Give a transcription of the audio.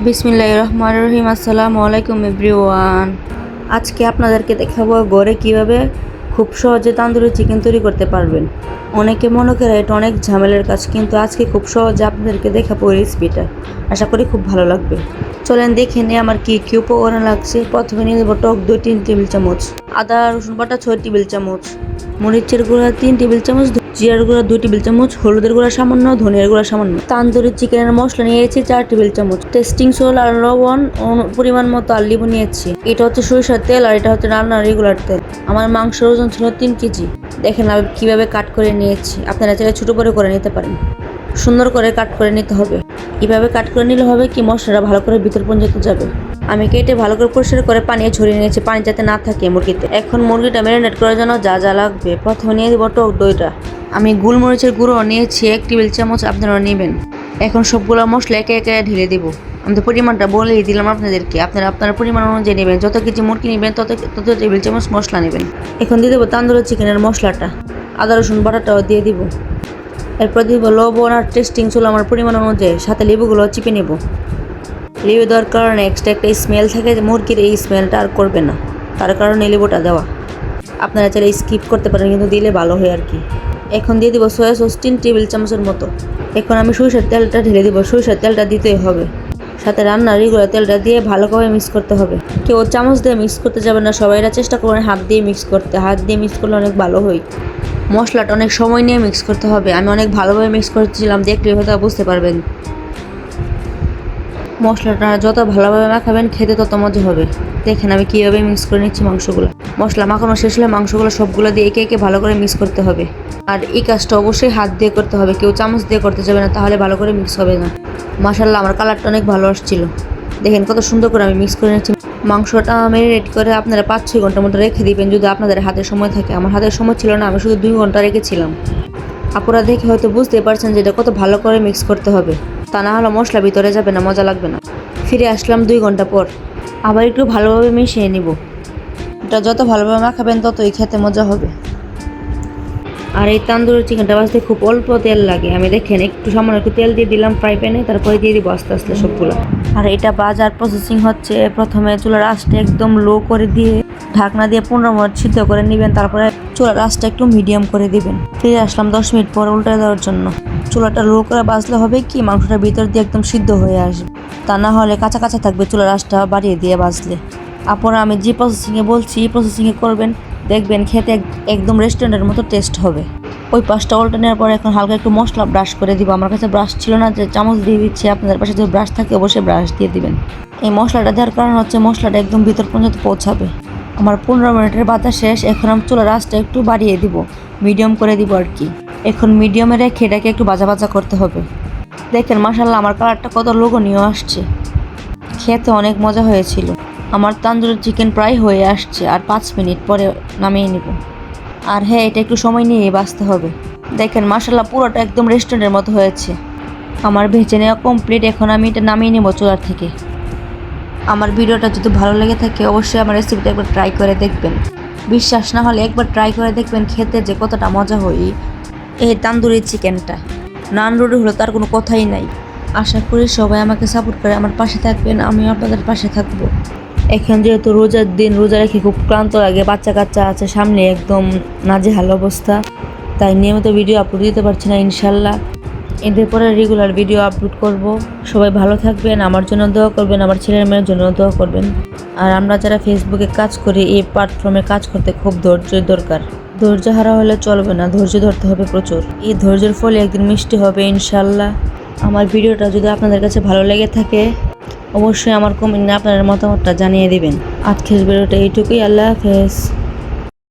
বিসমিল্লাহির রহমানির রহিম। আসসালামু আলাইকুম এভরিওয়ান। আজকে আপনাদেরকে দেখাবো ঘরে কিভাবে খুব সহজে তান্দুরি চিকেন তৈরি করতে পারবেন। অনেকে মনে করে এটা অনেক ঝামেলার কাজ, কিন্তু আজকে খুব সহজে আপনাদেরকে দেখাবো এই রেসিপিটা। আশা করি খুব ভালো লাগবে। চলেন দেখে নিই আমার কী কী উপকরণ লাগছে। প্রথমে নিয়ে নেব টক দই 3 টেবিল চামচ, আদা রসুন বাটা 6 টেবিল চামচ, মরিচের গুঁড়া 3 টেবিল চামচ, জিরার গুঁড়া 2 টেবিল চামচ, হলুদের গুঁড়া সামান্য, ধনিয়ার গুঁড়া সামান্য। তান্দুরি চিকেনের মশলা নিয়েছি 4 টেবিল চামচ, টেস্টিং সল্ট আর লবণ পরিমাণ মতো, আর লেবু নিয়েছি। এটা হচ্ছে সরিষার তেল আর এটা হচ্ছে রান্নার রেগুলার তেল। আমার মাংসের ওজন ছিল 3 কেজি। দেখেন আমি কীভাবে কাট করে নিয়েছি। আপনারা চাইলে ছোটো করে নিতে পারেন। সুন্দর করে কাট করে নিতে হবে। এভাবে কাট করে নিলে হবে কি মশলাটা ভালো করে ভিতর পর্যন্ত যাবে। আমি কেটে ভালো করে পরিষ্কার করে পানি ঝরিয়ে নিয়েছি, পানি যাতে না থাকে মুরগিতে। এখন মুরগিটা ম্যারিনেট করার জন্য যা যা লাগবে, প্রথমে নিয়ে দেবো টক দইটা। আমি গোলমরিচের গুঁড়ো নিয়েছি 1 টেবিল চামচ, আপনারা নেবেন। এখন সবগুলো মশলা একে একে ঢেলে দেবো। আমি তো পরিমাণটা বলেই দিলাম আপনাদেরকে, আপনারা আপনার পরিমাণ অনুযায়ী নেবেন। যত কেজি মুরগি নেবেন তত টেবিল চামচ মশলা নেবেন। এখন দিয়ে দেবো তান্দুরি চিকেনের মশলাটা, আদা রসুন বাটাটাও দিয়ে দিব। এরপর দিব লবণ আর টেস্টিং সল্ট আমার পরিমাণ অনুযায়ী, সাথে লেবুগুলো চিপে নেব। লেবু দেওয়ার কারণে এক্সট্রা একটা স্মেল থাকে, মুরগির এই স্মেলটা আর করবে না, তার কারণে লেবুটা দেওয়া। আপনারা চাইলে স্কিপ করতে পারেন, কিন্তু দিলে ভালো হয় আর কি। এখন দিয়ে দিব সয়া সস 3 টেবিল চামচের মতো। এখন আমি সরিষার তেলটা ঢেলে দিব। সরিষার তেলটা দিতেই হবে, সাথে রান্নার রেগুলার তেলটা দিয়ে ভালোভাবে মিক্স করতে হবে। কেউ চামচ দিয়ে মিক্স করতে যাবে না, সবাই এটা চেষ্টা করবেন হাত দিয়ে মিক্স করতে। হাত দিয়ে মিক্স করলে অনেক ভালো হয়। মশলাটা অনেক সময় নিয়ে মিক্স করতে হবে। আমি অনেক ভালোভাবে মিক্স করছিলাম, দেখলে হয়তো বুঝতে পারবেন। মশলাটা যত ভালোভাবে মাখাবেন খেতে তত মজা হবে। দেখেন আমি কীভাবে মিক্স করে নিচ্ছি মাংসগুলো। মশলা মাখানো শেষ হলে মাংসগুলো সবগুলো দিয়ে একে একে ভালো করে মিক্স করতে হবে। আর এই কাজটা অবশ্যই হাত দিয়ে করতে হবে, কেউ চামচ দিয়ে করতে যাবে না, তাহলে ভালো করে মিক্স হবে না। মাশাআল্লাহ, আমার কালারটা অনেক ভালো আসছিল। দেখেন কত সুন্দর করে আমি মিক্স করে নিচ্ছি। মাংসটা ম্যারিনেট করে আপনারা 5-6 ঘন্টার মতো রেখে দিবেন, যদি আপনাদের হাতে সময় থাকে। আমার হাতের সময় ছিল না, আমি শুধু 2 ঘন্টা রেখেছিলাম। আপনারা দেখে হয়তো বুঝতে পারছেন যে এটা কত ভালো করে মিক্স করতে হবে, তা না হলে মশলা ভিতরে যাবে না, মজা লাগবে না। ফিরে আসলাম 2 ঘন্টা পর, আবার একটু ভালোভাবে মিশিয়ে নিব। এটা যত ভালোভাবে মাখাবেন ততই খেতে মজা হবে। আর এই তান্দুরি চিকেনটা ভাজতে খুব অল্প তেল লাগে। আমি দেখেন একটু সামান্য একটু তেল দিয়ে দিলাম ফ্রাই প্যানে, তারপরে দিয়ে দিব আস্তে আস্তে সবগুলো। আর এটা বাজার প্রসেসিং হচ্ছে, প্রথমে চুলার আঁচটা একদম লো করে দিয়ে ঢাকনা দিয়ে 15 মিনিট সিদ্ধ করে নেবেন। তারপরে চুলার আঁচটা একটু মিডিয়াম করে দিবেন। ফিরে আসলাম 10 মিনিট পর উল্টে দেওয়ার জন্য। চুলাটা লো করে বাজলে হবে কি মাংসটা ভিতর দিয়ে একদম সিদ্ধ হয়ে আসবে, তা না হলে কাঁচা কাঁচা থাকবে চুলার আঁচটা বাড়িয়ে দিয়ে বাজলে। আপনারা আমি যে প্রসেসিংয়ে বলছি এই প্রসেসিংয়ে করবেন, দেখবেন খেতে একদম রেস্টুরেন্টের মতো টেস্ট হবে। ওই পাশটা উল্টে নেওয়ার পরে এখন হালকা একটু মশলা ব্রাশ করে দিব। আমার কাছে ব্রাশ ছিল না, যে চামচ দিয়ে দিচ্ছি। আপনাদের পাশে যদি ব্রাশ থাকে অবশ্যই ব্রাশ দিয়ে দিবেন। এই মশলাটা দেওয়ার কারণ হচ্ছে মশলাটা একদম ভিতর পর্যন্ত পৌঁছাবে। আমার 15 মিনিটের বাতা শেষ। এখন আমি চুলার আঁচটা একটু বাড়িয়ে দিব, মিডিয়াম করে দিব আর কি। এখন মিডিয়ামে রেখে এটাকে একটু ভাজা ভাজা করতে হবে। দেখেন মাশাআল্লাহ, আমার কালারটা কত লোভনীয় আসছে। খেতে অনেক মজা হয়েছিল। আমার তান্দুরি চিকেন প্রায় হয়ে আসছে, আর 5 মিনিট পরে নামিয়ে নিব। আর হ্যাঁ, এটা একটু সময় নিয়ে বাঁচতে হবে। দেখেন মাশাআল্লাহ, পুরোটা একদম রেস্টুরেন্টের মতো হয়েছে। আমার ভেজে নেওয়া কমপ্লিট। এখন আমি এটা নামিয়ে নেব চুলার থেকে। আমার ভিডিওটা যদি ভালো লেগে থাকে অবশ্যই আমার রেসিপিটা একবার ট্রাই করে দেখবেন। বিশ্বাস না হলে একবার ট্রাই করে দেখবেন খেতে যে কতটা মজা হয় এই তান্দুরি চিকেনটা। নান রুটি হলে তার কোনো কথাই নাই। আশা করি সবাই আমাকে সাপোর্ট করে আমার পাশে থাকবেন, আমিও আপনাদের পাশে থাকবো। এখন যেহেতু রোজার দিন, রোজা রেখে খুব ক্লান্ত লাগে, বাচ্চা কাচ্চা আছে সামনে, একদম নাজেহাল অবস্থা, তাই নিয়মিত ভিডিও আপলোড দিতে পারছি না। ইনশাল্লাহ এদের পরে রেগুলার ভিডিও আপলোড করব। সবাই ভালো থাকবেন, আমার জন্য দোয়া করবেন, আমার ছেলের মেয়ের জন্য দোয়া করবেন। আর আমরা যারা ফেসবুকে কাজ করি, এই প্ল্যাটফর্মে কাজ করতে খুব ধৈর্যের দরকার। ধৈর্য হারা হলে চলবে না, ধৈর্য ধরতে হবে প্রচুর। এই ধৈর্যের ফলে একদিন মিষ্টি হবে ইনশাল্লাহ। আমার ভিডিওটা যদি আপনাদের কাছে ভালো লেগে থাকে অবশ্যই আমার কমেন্টে আপনার মতামতটা জানিয়ে দিবেন। আজকের ভিডিওটা এইটুকুই। আল্লাহ হাফেজ।